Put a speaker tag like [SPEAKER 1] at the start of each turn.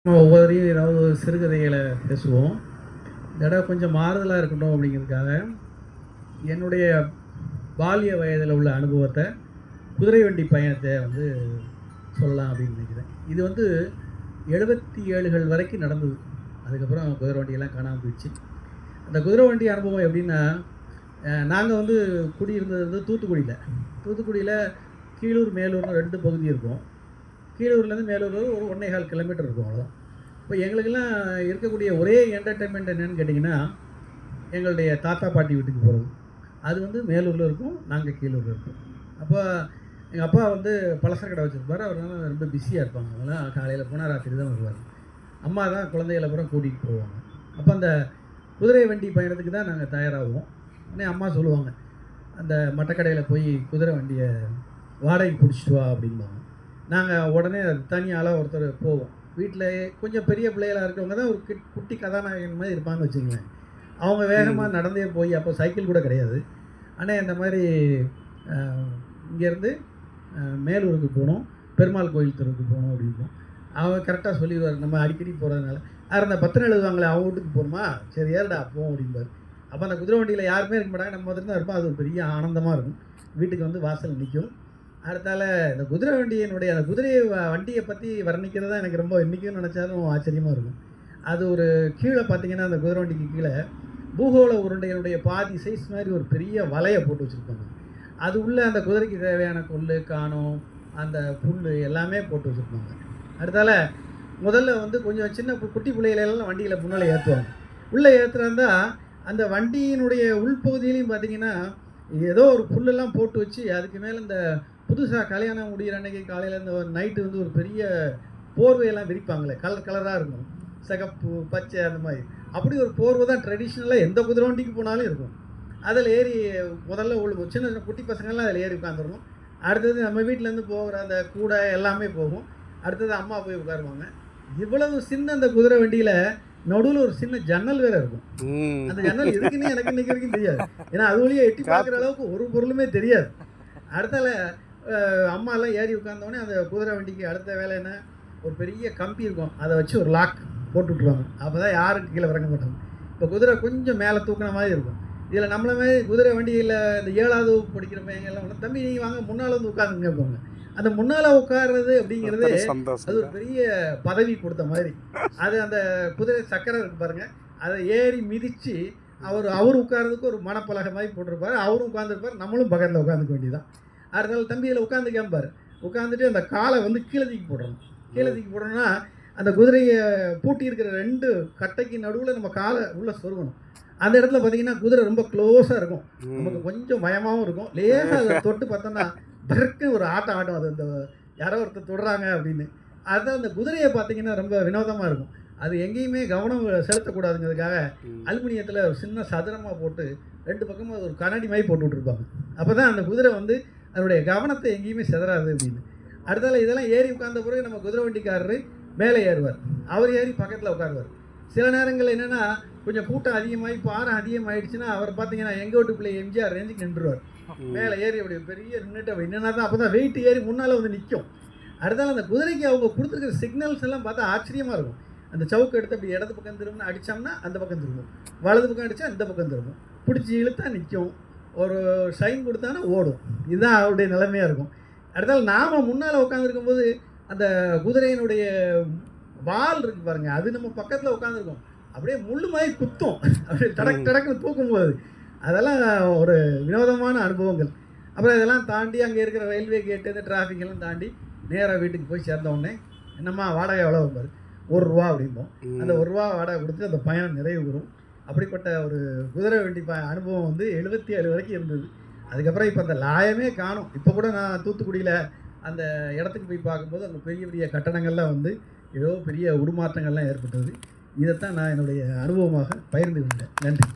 [SPEAKER 1] நம்ம ஒவ்வொருவரையும் ஏதாவது ஒரு சிறுகதைகளை பேசுவோம். இந்த இடம் கொஞ்சம் மாறுதலாக இருக்கட்டும் அப்படிங்கிறதுக்காக என்னுடைய பால்ய வயதில் உள்ள அனுபவத்தை குதிரை வண்டி பயணத்தை சொல்லலாம் அப்படின்னு நினைக்கிறேன். இது 77கள் வரைக்கும் நடந்தது. அதுக்கப்புறம் குதிரை வண்டியெல்லாம் காணாமல் போயிடுச்சு. அந்த குதிரை வண்டி அனுபவம் எப்படின்னா, நாங்கள் குடியிருந்தது தூத்துக்குடியில் கீழூர் மேலூர்னு 2 பகுதி இருக்கும். கீழூர்லேருந்து மேலூர் ஒரு 1.25 கிலோமீட்டர் இருக்கும், அவ்வளோதான். இப்போ எங்களுக்கெல்லாம் இருக்கக்கூடிய ஒரே என்டர்டெயின்மெண்ட் என்னென்னு கேட்டிங்கன்னா, எங்களுடைய தாத்தா பாட்டி வீட்டுக்கு போகிறது. அது மேலூரில் இருக்கும், நாங்கள் கீழூரில் இருக்கோம். அப்போ எங்கள் அப்பா பலசர கடை வச்சுருப்பார். அவர்னால ரொம்ப பிஸியாக இருப்பாங்க. அவங்களாம் காலையில் போனால் ராத்திரி தான் வருவார். அம்மா தான் குழந்தைகளை அப்புறம் கூட்டிகிட்டு போவாங்க. அப்போ அந்த குதிரை வண்டி பயணத்துக்கு தான் நாங்கள் தயாராகுவோம். உடனே அம்மா சொல்லுவாங்க, அந்த மட்டக்கடையில் போய் குதிரை வண்டியை வாடகைக்கு பிடிச்சிட்டு வா அப்படிம்பாங்க. நாங்கள் உடனே தனியால் ஒருத்தர் போவோம். வீட்டில் கொஞ்சம் பெரிய பிள்ளைகளாக இருக்கிறவங்க தான் ஒரு குட்டி கதாநாயகன் மாதிரி இருப்பான்னு வச்சுக்கோங்களேன். அவங்க வேகமாக நடந்தே போய், அப்போ சைக்கிள் கூட கிடையாது. ஆனால் இந்த மாதிரி இங்கேருந்து மேலூருக்கு போகணும், பெருமாள் கோயில் தெருவுக்கு போகணும் அப்படிம்போம். அவங்க கரெக்டாக சொல்லிடுவார், நம்ம அடிக்கடி போகிறதுனால. அந்த பத்திரம் எழுதுவாங்களே, அவங்க வீட்டுக்கு போகணுமா, சரி ஏறடா போவோம் அப்படிம்பார். அப்போ அந்த குதிரை வண்டியில் யாருமே இருக்க மாட்டாங்க, நம்ம மட்டும் தான் இருப்போம். அது ஒரு பெரிய ஆனந்தமாக இருக்கும். வீட்டுக்கு வாசல் நிற்கும். அடுத்தால இந்த குதிரை வண்டியினுடைய அந்த குதிரை வண்டியை பற்றி வர்ணிக்கிறது தான் எனக்கு ரொம்ப இன்றைக்கும் நினச்சாலும் ஆச்சரியமாக இருக்கும். அது ஒரு கீழே பார்த்தீங்கன்னா, அந்த குதிரை வண்டிக்கு கீழே பூகோள உருண்டைகளுடைய பாதி சைஸ் மாதிரி ஒரு பெரிய வலையை போட்டு வச்சுருப்பாங்க. அது உள்ளே அந்த குதிரைக்கு தேவையான கொள்ளு, காணம், அந்த புல் எல்லாமே போட்டு வச்சுருப்பாங்க. அடுத்தால முதல்ல கொஞ்சம் சின்ன குட்டி பிள்ளைகளெல்லாம் வண்டியில் முன்னால் ஏற்றுவாங்க. உள்ளே ஏற்றுறாந்தா அந்த வண்டியினுடைய உள்பகுதியிலையும் பார்த்தீங்கன்னா, ஏதோ ஒரு புல்லெல்லாம் போட்டு வச்சு, அதுக்கு மேலே இந்த புதுசாக கல்யாணம் முடிகிற அன்றைக்கி காலையில் இந்த நைட்டு ஒரு பெரிய போர்வையெல்லாம் விரிப்பாங்களே, கலர் கலராக இருக்கும், சிகப்பு, பச்சை, அந்த மாதிரி. அப்படி ஒரு போர்வை தான் ட்ரெடிஷ்னலாக எந்த குதிரை வண்டிக்கு போனாலும் இருக்கும். அதில் ஏறி முதல்ல சின்ன சின்ன குட்டி பசங்கள்லாம் அதில் ஏறி உட்காந்துருக்கும். அடுத்தது நம்ம வீட்டிலேருந்து போகிற அந்த கூடை எல்லாமே போகும். அடுத்தது அம்மா போய் உட்காருவாங்க. இவ்வளவு சின்ன அந்த குதிரை வண்டியில் நடுவில் ஒரு சின்ன ஜன்னல் வேறு இருக்கும். அந்த ஜன்னல் எதுக்குன்னு எனக்கு இன்றைக்கி வரைக்கும் தெரியாது. ஏன்னா அது வழியாக எட்டி பார்க்குற அளவுக்கு ஒரு பொருளுமே தெரியாது. அடுத்தால அம்மாலாம் ஏறி உட்காந்தோடனே அந்த குதிரை வண்டிக்கு அடுத்த வேலை என்ன, ஒரு பெரிய கம்பி இருக்கும், அதை வச்சு ஒரு லாக் போட்டு விட்ருவாங்க. அப்போ தான் யாருக்கு கீழே இறங்க மாட்டாங்க. இப்போ குதிரை கொஞ்சம் மேலே தூக்கின மாதிரி இருக்கும். இதில் நம்மள மாதிரி குதிரை வண்டியில் இந்த 7வது படிக்கிற பையங்கள்லாம், தம்பி நீங்கள் வாங்க முன்னால் உட்காந்துங்க போங்க. அந்த முன்னால் உட்கார்றது அப்படிங்கிறது அது ஒரு பெரிய பதவி கொடுத்த மாதிரி. அது அந்த குதிரை சக்கரை இருக்கு பாருங்கள், அதை ஏறி மிதித்து அவர் உட்கார்றதுக்கு ஒரு மனப்பலகை மாதிரி போட்டிருப்பார். அவரும் உட்காந்துருப்பார், நம்மளும் பக்கத்தில் உட்காந்துக்க வேண்டியதான். அடுத்த தம்பியில் உட்காந்து கேட்பார். உட்காந்துட்டு அந்த காலை கீழே தூக்கி போடணும். கீழே தூக்கி போடணும்னா அந்த குதிரையை பூட்டி இருக்கிற 2 கட்டைக்கு நடுவில் நம்ம காலை உள்ளே சொருகணும். அந்த இடத்துல பார்த்தீங்கன்னா குதிரை ரொம்ப க்ளோஸாக இருக்கும். நமக்கு கொஞ்சம் பயமாகவும் இருக்கும். லேசாக அதை தொட்டு பார்த்தோன்னா பிறகு ஒரு ஆட்டம் ஆட்டம். அது அந்த யாரோ ஒருத்தர் தொடுறாங்க அப்படின்னு. அதுதான் அந்த குதிரையை பார்த்தீங்கன்னா ரொம்ப வினோதமாக இருக்கும். அது எங்கேயுமே கவனம் செலுத்தக்கூடாதுங்கிறதுக்காக அலுமினியத்தில் ஒரு சின்ன சதுரமாக போட்டு 2 பக்கமும் அது ஒரு கண்ணாடி மாதிரி போட்டு விட்ருப்பாங்க. அப்போ தான் அந்த குதிரை அதனுடைய கவனத்தை எங்கேயுமே செதறாது அப்படின்னு. அடுத்தால இதெல்லாம் ஏறி உட்கார்ந்த பிறகு நம்ம குதிரை வண்டிக்காரரு மேலே ஏறுவார். அவர் ஏறி பக்கத்தில் உட்காருவார். சில நேரங்கள் என்னென்னா, கொஞ்சம் கூட்டம் அதிகமாகி பாரம் அதிகமாகிடுச்சுன்னா அவர் பார்த்தீங்கன்னா எங்கள் வீட்டு பிள்ளை எம்ஜிஆர் ரேஞ்சுக்கு நின்றுவார். மேலே ஏறி அப்படி பெரிய நின்றுட்டு அப்படி என்னென்னா தான் அப்போ தான் வெயிட் ஏறி முன்னால் நிற்கும். அடுத்தால அந்த குதிரைக்கு அவங்க கொடுத்துருக்கிற சிக்னல்ஸ் எல்லாம் பார்த்தா ஆச்சரியமாக இருக்கும். அந்த சவுக்கு எடுத்து அப்படி இடது பக்கம் திரும்பினா அடித்தோம்னா அந்த பக்கம் திரும்பும், வலது பக்கம் அடித்தா இந்த பக்கம் திரும்பும், பிடிச்சி இழுத்தா நிற்கும், ஒரு ஷைன் கொடுத்தானா ஓடும். இதுதான் அவருடைய நிலைமையாக இருக்கும். அடுத்தால நாம் முன்னால் உட்காந்துருக்கும் போது அந்த குதிரையினுடைய வால் இருக்குது பாருங்கள், அது நம்ம பக்கத்தில் உட்காந்துருக்கோம், அப்படியே முள்ளு மாதிரி குத்தும், அப்படியே டடக்குன்னு தூக்கும்போது. அதெல்லாம் ஒரு வினோதமான அனுபவங்கள். அப்புறம் இதெல்லாம் தாண்டி அங்கே இருக்கிற ரயில்வே கேட்டு இந்த டிராஃபிக் எல்லாம் தாண்டி நேராக வீட்டுக்கு போய் சேர்ந்தோடனே, என்னம்மா வாடகை எவ்வளோ பாரு, ₹1 அப்படிம்போம். அந்த ₹1 வாடகை கொடுத்து அந்த பயணம் நிறைவு வரும். அப்படிப்பட்ட ஒரு குதிரை வண்டி அனுபவம் 77 வரைக்கும் இருந்தது. அதுக்கப்புறம் இப்போ அந்த லாயமே காணும். இப்போ கூட நான் தூத்துக்குடியில் அந்த இடத்துக்கு போய் பார்க்கும்போது அங்கே பெரிய பெரிய கட்டடங்கள்லாம் ஏதோ பெரிய உருமாற்றங்கள்லாம் ஏற்பட்டது. இதைத்தான் நான் என்னுடைய அனுபவமாக பகிர்ந்து கொண்டேன். நன்றி.